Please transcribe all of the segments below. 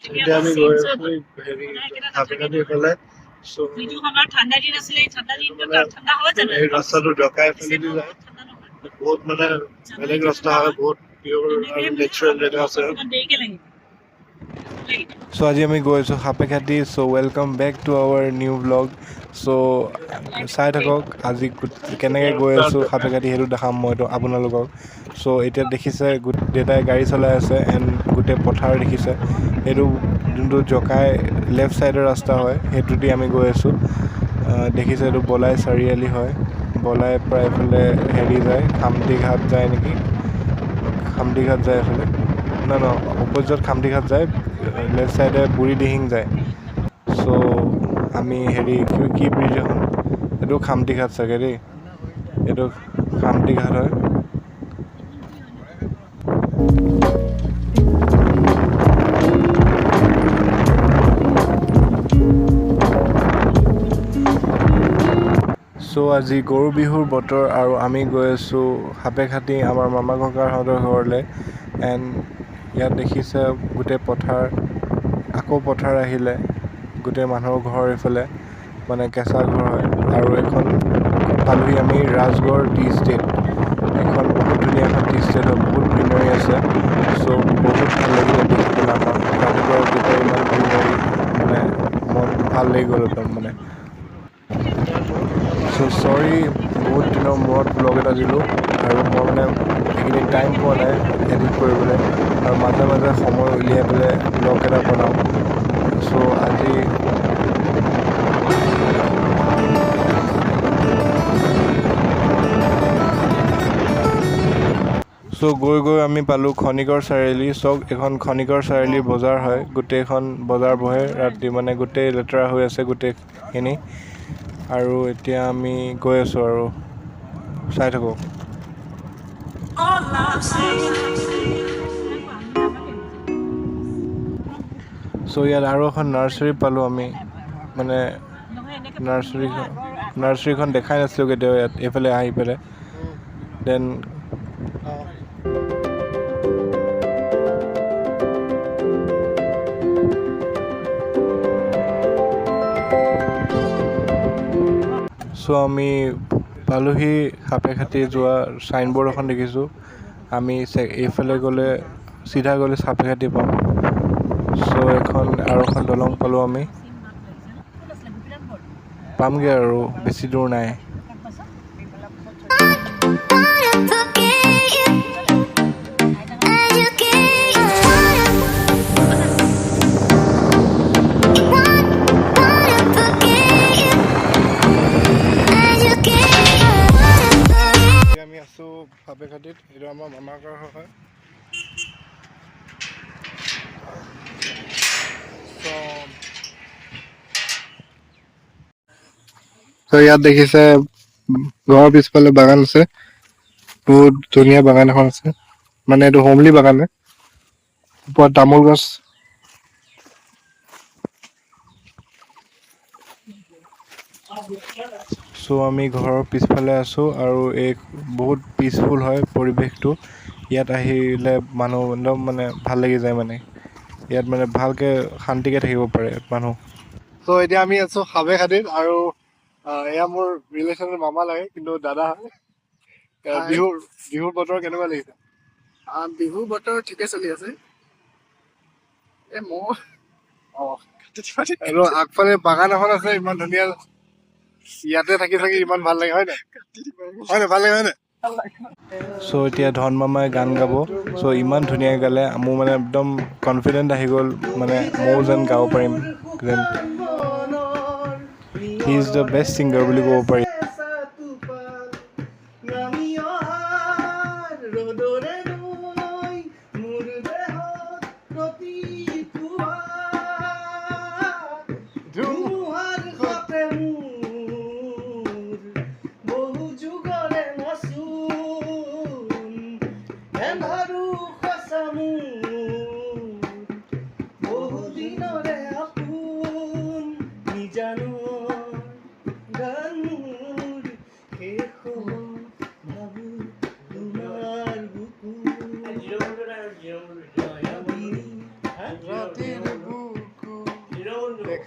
এতিয়া আমি গৈ আছো হেৰি হাবিগাদি ফালে এই ৰাস্তাটো ডকাই ফালেদি যায় বহুত মানে বেলেগ ৰাস্তা হয় বহুত পিয়ৰ আৰু নেচাৰেল জেগা আছে So আজি আমি গৈ আছোঁ Sapekhati so' welcome back to our new blog so' চাই থাকক আজি কেনেকৈ গৈ আছোঁ সাপেখাতি সেইটো দেখাম মইতো আপোনালোকক চ' এতিয়া দেখিছে দেউতাই গাড়ী চলাই আছে এণ্ড গোটেই পথাৰ দেখিছে সেইটো যোনটো জকাই লেফ্ট ছাইডৰ ৰাস্তা হয় সেইটো দি আমি গৈ আছোঁ দেখিছে এইটো বলাই চাৰিআলি হয় বলাই প্ৰায় এইফালে হেৰি যায় খামটিঘাট যায় নেকি খামটিঘাট যায় এইফালে ন অপজিত খামটিঘাট যায় লেফ্ট ছাইডে বুঢ়ীদিহিং যায় চ' আমি হেৰি কি ব্ৰিজ এখন এইটো খামটিঘাট চাগে দেই এইটো খামটিঘাট হয় চ' আজি গৰু বিহুৰ বতৰ আৰু আমি গৈ আছোঁ সাপেখাতি আমাৰ মামা ককাহঁতৰ ঘৰলৈ এণ্ড ইয়াত দেখিছে গোটেই পথাৰ আকৌ পথাৰ আহিলে গোটেই মানুহৰ ঘৰ এইফালে মানে কেঁচা ঘৰ হয় আৰু এখন পালোহি আমি ৰাজগড় টি ষ্টেট এখন বহুত ধুনীয়া এখন টি ষ্টেট হয় বহুত গ্ৰীনাৰী আছে চ' বহুত ভাল লাগিলে দেখি পেলাই আমাৰ ৰাতিপুৱা যেতিয়া ইমান গ্ৰীনাৰী মানে মন ভাল লাগি গ'ল একদম মানে চ' চৰি বহুত দিনৰ মূৰত ব্লগ এটা দিলোঁ আৰু মই মানে এইকেইদিন টাইম পোৱা নাই এডিট কৰিবলৈ আৰু মাজে মাজে সময় উলিয়াই পেলাই ব্লগ এটা বনাওঁ চ' আজি গৈ গৈ আমি পালোঁ খনিকৰ চাৰিআলি চব এখন খনিকৰ চাৰিআলি বজাৰ হয় গোটেইখন বজাৰ বহে ৰাতি মানে গোটেই লেতেৰা হৈ আছে গোটেইখিনি আৰু এতিয়া আমি গৈ আছোঁ আৰু চাই থাকোঁ চ' ইয়াত আৰু এখন নাৰ্চাৰী পালোঁ আমি মানে নাৰ্চাৰীখন দেখাই নাছিলোঁ কেতিয়াও ইয়াত এইফালে আহি পেলাই দেন চ' আমি পালোহি সাপেখাতি যোৱা চাইনব'ৰ্ড এখন দেখিছোঁ আমি এইফালে গ'লে চিধা গ'লে সাপেখাতি পাম চ' আৰু এখন দলং পালোঁ আমি পামগৈ আৰু বেছি দূৰ নাই আমি আছোঁ সাপেখাতিত এইটো আমাৰ মামাৰ ঘৰ হয় ত' ইয়াত দেখিছে ঘৰৰ পিছফালে বাগান আছে বহুত ধুনীয়া বাগান এখন আছে মানে এইটো হোমলি বাগান ওপৰত তামোল গছ চ' আমি ঘৰৰ পিছফালে আছোঁ আৰু এই বহুত পিচফুল হয় পৰিৱেশটো ইয়াত আহিলে মানুহ একদম মানে ভাল লাগি যায় মানে ইয়াত মানে ভালকৈ শান্তিকৈ থাকিব পাৰে মানুহ চ' এতিয়া আমি আছোঁ সাপেখাতিত আৰু এয়া মোৰ ৰিলেশ্যনৰ মামা লাগে কিন্তু দাদা হয় বিহুৰ বতৰ কেনেকুৱা লাগিছে বিহুৰ বতৰ ঠিকে চলি আছে আৰু আগফালে বাগান এখন আছে ইমান ধুনীয়া ইয়াতে থাকি ইমান ভাল লাগে হয় নাই ভাল লাগে হয় নাই চ' এতিয়া ধন মামাই গান গাব চ' ইমান ধুনীয়াকৈ গালে মোৰ মানে একদম কনফিডেণ্ট আহি গ'ল মানে ময়ো যেন গাব পাৰিম যেন he is the best singer বুলি ক'ব পাৰি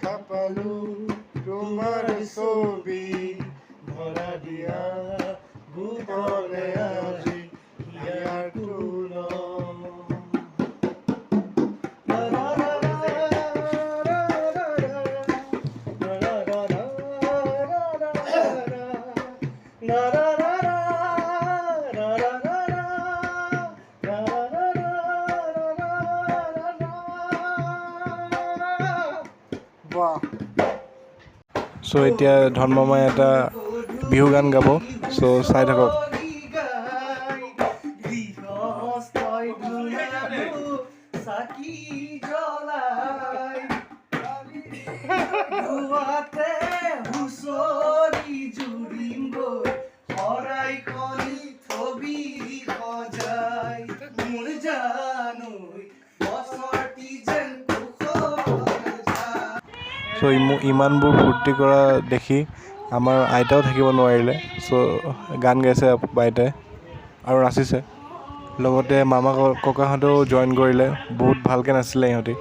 দেখা পালো তোমাৰ ছবি ধৰা দিয়া ভুৱনে আজি ইয়াৰ চ' এতিয়া ধৰ্মময় এটা বিহু গান গাব চ' চাই থাকক চ' ইমানবোৰ ফূৰ্তি কৰা দেখি আমাৰ আইতাও থাকিব নোৱাৰিলে চ' গান গাইছে আইতাই আৰু নাচিছে লগতে মামা ককাহঁতেও জইন কৰিলে বহুত ভালকৈ নাচিলে ইহঁতি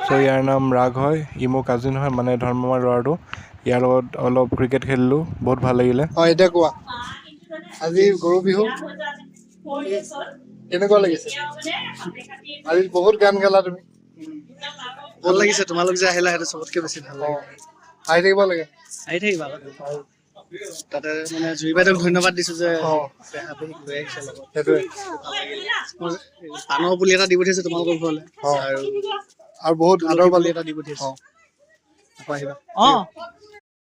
চ' ইয়াৰ নাম ৰাগ হয় ই মোৰ কাজিন হয় মানে ধৰ্মমাৰ ল'ৰাটো ইয়াৰ লগত অলপ ক্ৰিকেট খেলিলোঁ বহুত ভাল লাগিলে এতিয়া কোৱা আজি গৰু বিহু কেনেকুৱা লাগিছে আজি বহুত গান গালা তুমি ভাল লাগিছে তোমালোক যে আহিলা সেইটো চবতকে বেছি ভাল লাগে আহি থাকিব লাগে আহি থাকিবা তাতে মানে জুই বাইদেউক ধন্যবাদ দিছো যে আবেলিক লৈ আহিছে লগত সেইটোৱে পাণৰ পুলি এটা দি পঠিয়াইছে তোমালোকৰ ঘৰলৈ আৰু বহুত আদৰ পুলি এটা দি পঠিয়াইছে আকৌ আহিবা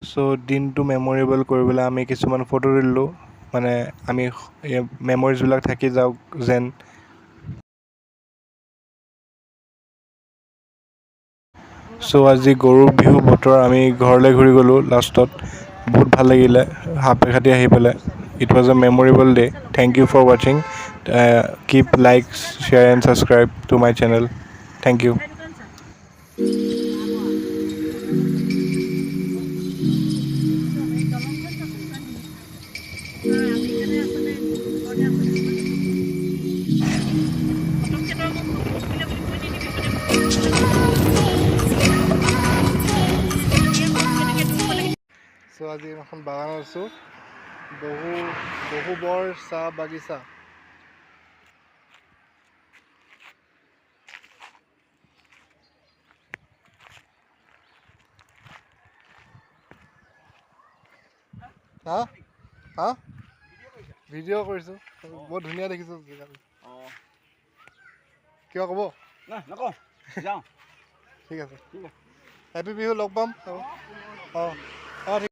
চ' দিনটো মেম'ৰেবল কৰিবলৈ আমি কিছুমান ফটো তুলিলোঁ মানে আমি মেমৰিজবিলাক থাকি যাওক যেন চ' আজি গৰু বিহু বতৰ আমি ঘৰলৈ ঘূৰি গ'লোঁ লাষ্টত বহুত ভাল লাগিলে সাপে খাটি আহি পেলাই it was a memorable day thank you for ৱাচিং keep like share and subscribe to my channel thank you so' আজি এখন বাগানত আছোঁ বহু বৰ চাহ বাগিচা হা হা ভিডিঅ' কৰিছোঁ বহুত ধুনীয়া দেখিছোঁ জেগাটো কিবা ক'ব ঠিক আছে হেপী বিহু লগ পাম অঁ অঁ ঠিক